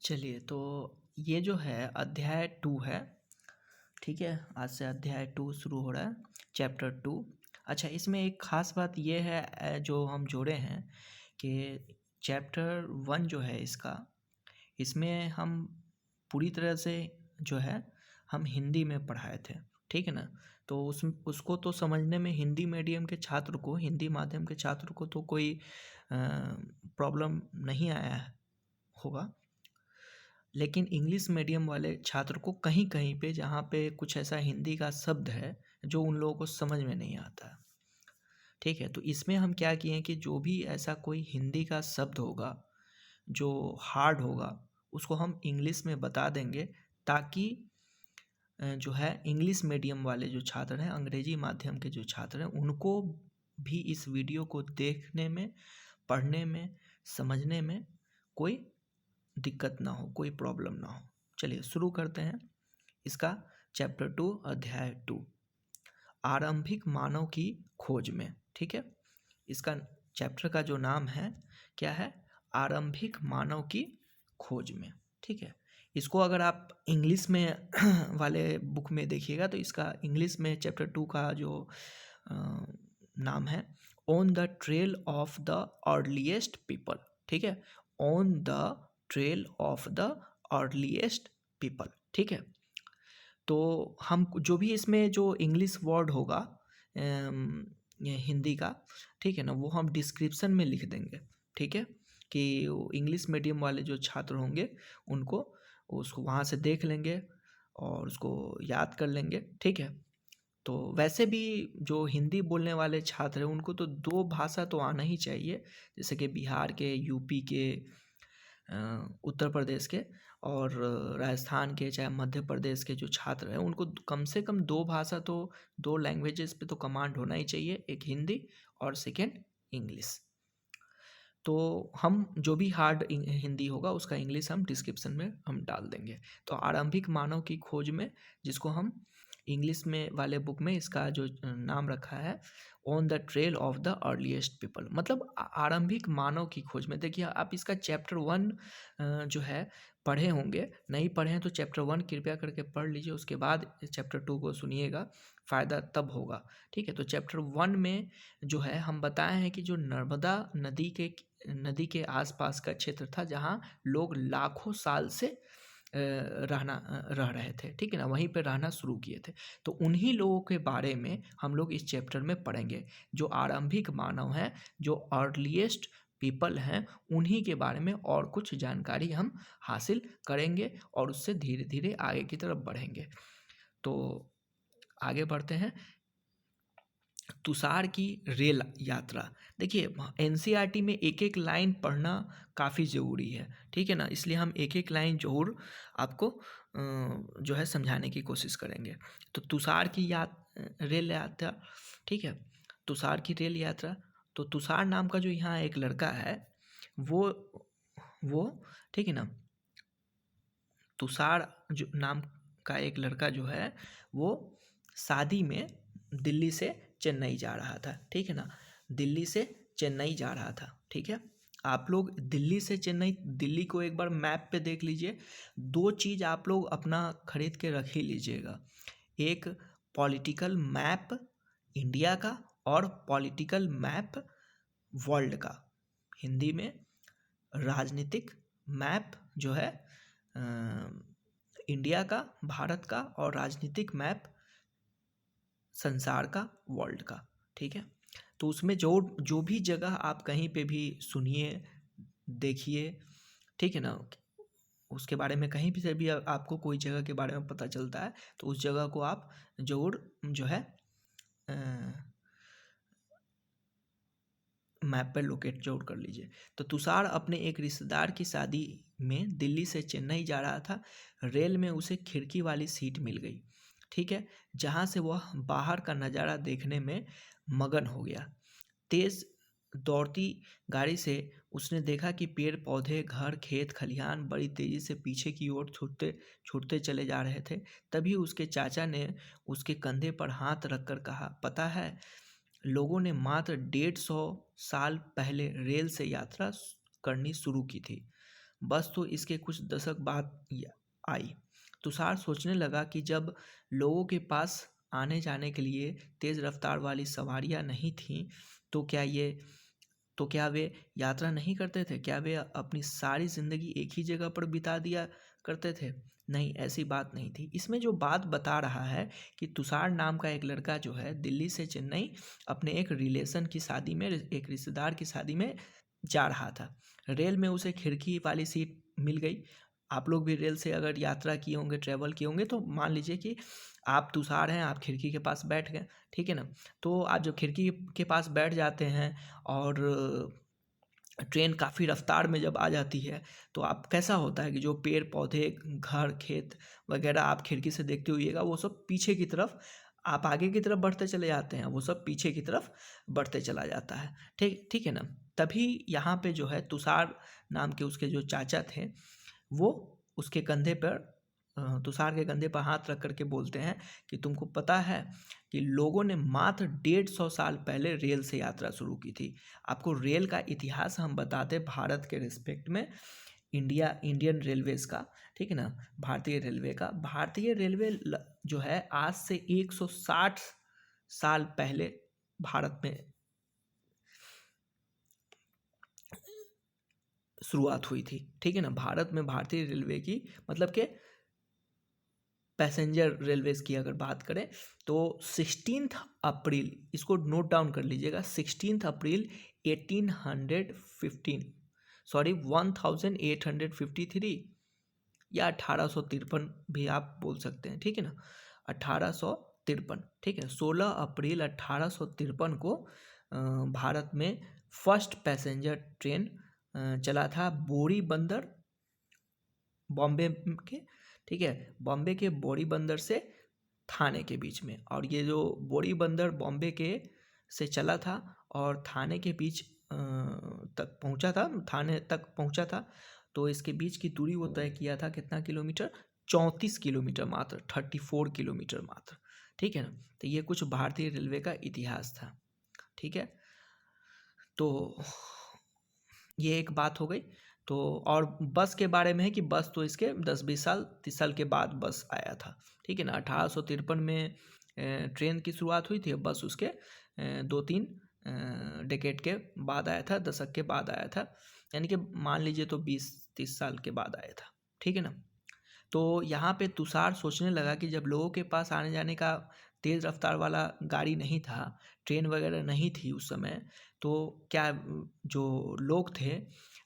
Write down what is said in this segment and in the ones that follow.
चलिए, तो ये जो है अध्याय 2 है, ठीक है? आज से अध्याय 2 शुरू हो रहा है, चैप्टर 2। अच्छा, इसमें एक ख़ास बात ये है जो हम जोड़े हैं कि चैप्टर 1 जो है इसमें हम पूरी तरह से जो है हम हिंदी में पढ़ाए थे, ठीक है ना? तो उसको तो समझने में हिंदी मीडियम के छात्र को, हिंदी माध्यम के छात्र को तो कोई प्रॉब्लम नहीं आया होगा। लेकिन इंग्लिश मीडियम वाले छात्र को कहीं-कहीं पे जहाँ पे कुछ ऐसा हिंदी का शब्द है, जो उन लोगों को समझ में नहीं आता है, ठीक है? तो इसमें हम क्या किए हैं कि जो भी ऐसा कोई हिंदी का शब्द होगा, जो हार्ड होगा, उसको हम इंग्लिश में बता देंगे ताकि जो है इंग्लिश मीडियम वाले जो छात्र हैं, अंग्रेजी माध्यम के जो छात्र हैं, उनको भी इस वीडियो को देखने में, पढ़ने में, समझने में कोई दिक्कत ना हो, कोई प्रॉब्लम ना हो। चलिए शुरू करते हैं इसका चैप्टर 2 अध्याय 2 आरंभिक मानव की खोज में, ठीक है? इसका चैप्टर का जो नाम है क्या है? आरंभिक मानव की खोज में, ठीक है? इसको अगर आप इंग्लिश में वाले बुक में देखिएगा तो इसका इंग्लिश में चैप्टर 2 का जो अ, नाम है on the trail of the earliest people, ठीक है? On the trail of the earliest people, ठीक है? तो हम जो भी इसमें जो इंग्लिश वर्ड होगा ये हिंदी का, ठीक है ना, वो हम डिस्क्रिप्शन में लिख देंगे, ठीक है? कि इंग्लिश मीडियम वाले जो छात्र होंगे उनको उसको वहाँ से देख लेंगे और उसको याद कर लेंगे, ठीक है? तो वैसे भी जो हिंदी बोलने वाले छात्र हैं उनको तो 2 भाषा तो आना ही चाहिए, जैसे कि बिहार के, यूपी के, उत्तर प्रदेश के और राजस्थान के, चाहे मध्य प्रदेश के जो छात्र हैं उनको कम से कम 2 भाषा तो, 2 लैंग्वेजेस पे तो कमांड होना ही चाहिए, एक हिंदी और सेकेंड इंग्लिश। तो हम जो भी हार्ड हिंदी होगा उसका इंग्लिश हम डिस्क्रिप्शन में हम डाल देंगे। तो आरंभिक मानव की खोज में, जिसको हम इंग्लिश में वाले बुक में इसका जो नाम रखा है on the trail of the earliest people, मतलब आरंभिक मानव की खोज में। देखिए आप इसका चैप्टर 1 जो है पढ़े होंगे, नहीं पढ़े हैं तो चैप्टर 1 कृपया करके पढ़ लीजिए, उसके बाद चैप्टर 2 को सुनिएगा, फ़ायदा तब होगा, ठीक है? तो चैप्टर 1 में जो है हम बताए हैं कि जो नर्मदा नदी के आसपास का क्षेत्र था जहाँ लोग लाखों साल से रह रहे थे, ठीक है ना? वहीं पे रहना शुरू किए थे। तो उन्हीं लोगों के बारे में हम लोग इस चैप्टर में पढ़ेंगे, जो आरंभिक मानव हैं, जो अर्लीस्ट पीपल हैं, उन्हीं के बारे में और कुछ जानकारी हम हासिल करेंगे और उससे धीरे-धीरे आगे की तरफ बढ़ेंगे। तो आगे बढ़ते हैं। तुषार की रेल यात्रा। देखिए एनसीईआरटी में एक-एक लाइन पढ़ना काफ़ी ज़रूरी है, ठीक है ना? इसलिए हम एक-एक लाइन ज़रूर आपको जो है समझाने की कोशिश करेंगे। तो तुषार की रेल यात्रा, ठीक है? तुषार की रेल यात्रा, तो तुषार नाम का जो यहाँ एक लड़का है, वो वो ठीक है ना? तुषार जो नाम का एक लड़का जो है, वो शादी में दिल्ली से चेन्नई जा रहा था, ठीक है ना? दिल्ली से चेन्नई जा रहा था, ठीक है? आप लोग दिल्ली से चेन्नई, दिल्ली को एक बार मैप पे देख लीजिए। 2 चीज़ आप लोग अपना खरीद के रख ही लीजिएगा। एक पॉलिटिकल मैप इंडिया का और पॉलिटिकल मैप वर्ल्ड का। हिंदी में राजनीतिक मैप जो है अ, इंडिया का, भारत का, और राजनीतिक मैप संसार का, वर्ल्ड का, ठीक है? तो उसमें जो जो भी जगह आप कहीं पे भी सुनिए, देखिए, ठीक है ना? उसके बारे में कहीं भी से भी आपको कोई जगह के बारे में पता चलता है तो उस जगह को आप ज़रूर जो है अ, मैप पर लोकेट ज़रूर कर लीजिए। तो तुषार अपने एक रिश्तेदार की शादी में दिल्ली से चेन्नई जा रहा था। रेल में उसे खिड़की वाली सीट मिल गई, ठीक है? जहाँ से वह बाहर का नज़ारा देखने में मगन हो गया। तेज़ दौड़ती गाड़ी से उसने देखा कि पेड़-पौधे, घर, खेत, खलिहान बड़ी तेज़ी से पीछे की ओर छूटते छूटते चले जा रहे थे। तभी उसके चाचा ने उसके कंधे पर हाथ रखकर कहा, "पता है, लोगों ने मात्र 150 साल पहले रेल से यात्रा करनी शुरू की थी।" बस तो इसके कुछ दशक बाद आई। तुषार सोचने लगा कि जब लोगों के पास आने जाने के लिए तेज़ रफ्तार वाली सवारियां नहीं थीं, तो क्या वे यात्रा नहीं करते थे? क्या वे अपनी सारी ज़िंदगी एक ही जगह पर बिता दिया करते थे? नहीं, ऐसी बात नहीं थी। इसमें जो बात बता रहा है कि तुषार नाम का एक लड़का जो है दिल्ली से चेन्नई अपने एक रिलेशन की शादी में, एक रिश्तेदार की शादी में जा रहा था। रेल में उसे खिड़की वाली सीट मिल गई। आप लोग भी रेल से अगर यात्रा किए होंगे, ट्रैवल किए होंगे, तो मान लीजिए कि आप तुषार हैं, आप खिड़की के पास बैठ गए, ठीक है ना? तो आप जब खिड़की के पास बैठ जाते हैं और ट्रेन काफ़ी रफ्तार में जब आ जाती है, तो आप कैसा होता है कि जो पेड़ पौधे, घर, खेत वगैरह आप खिड़की से देखते होइएगा, वो सब पीछे की तरफ, आप आगे की तरफ बढ़ते चले जाते हैं, वो सब पीछे की तरफ बढ़ते चला जाता है। ठीक ठीक है ना? तभी यहाँ पे जो है तुषार नाम के उसके जो चाचा थे, वो उसके कंधे पर तुषार के कंधे पर हाथ रख कर के बोलते हैं कि तुमको पता है कि लोगों ने मात्र 150 साल पहले रेल से यात्रा शुरू की थी। आपको रेल का इतिहास हम बताते भारत के रिस्पेक्ट में, इंडियन रेलवेज का, ठीक है ना, भारतीय रेलवे का। भारतीय रेलवे जो है आज से 160 साल पहले भारत में शुरुआत हुई थी, ठीक है ना। भारत में भारतीय रेलवे की, मतलब के पैसेंजर रेलवेज की अगर बात करें तो 16 अप्रैल, इसको नोट डाउन कर लीजिएगा, 16 अप्रैल 1815, सॉरी 1853 या 1853 भी आप बोल सकते हैं, ठीक है ना, 1853, ठीक है। 16 अप्रैल 1853 को भारत में फर्स्ट पैसेंजर ट्रेन चला था बोरी बंदर, बॉम्बे के, ठीक है, बॉम्बे के बोरी बंदर से थाने के बीच में। और ये जो बोरी बंदर बॉम्बे के से चला था और थाने के बीच तक पहुंचा था, थाने तक पहुंचा था, तो इसके बीच की दूरी वो तय किया था कितना किलोमीटर, 34 किलोमीटर मात्र, 34 किलोमीटर मात्र, ठीक है ना। तो ये कुछ भारतीय रेलवे का इतिहास था, ठीक है। तो ये एक बात हो गई। तो और बस के बारे में है कि बस तो इसके 10-20 साल, 30 साल के बाद बस आया था, ठीक है ना। 1853 में ट्रेन की शुरुआत हुई थी, बस उसके 2-3 डेकेड के बाद आया था, दशक के बाद आया था, यानी कि मान लीजिए तो 20-30 साल के बाद आया था, ठीक है ना। तो यहाँ पे तुषार सोचने लगा कि जब लोगों के पास आने जाने का तेज़ रफ्तार वाला गाड़ी नहीं था, ट्रेन वगैरह नहीं थी उस समय, तो क्या जो लोग थे,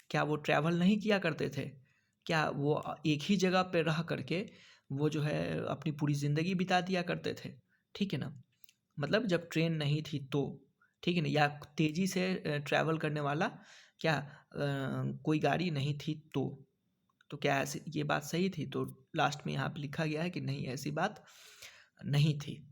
क्या वो ट्रैवल नहीं किया करते थे? क्या वो एक ही जगह पे रह करके वो जो है अपनी पूरी ज़िंदगी बिता दिया करते थे, ठीक है ना? मतलब जब ट्रेन नहीं थी तो, ठीक है ना, या तेज़ी से ट्रैवल करने वाला क्या कोई गाड़ी नहीं थी तो क्या ऐसी ये बात सही थी? तो लास्ट में यहाँ पे लिखा गया है कि नहीं, ऐसी बात नहीं थी,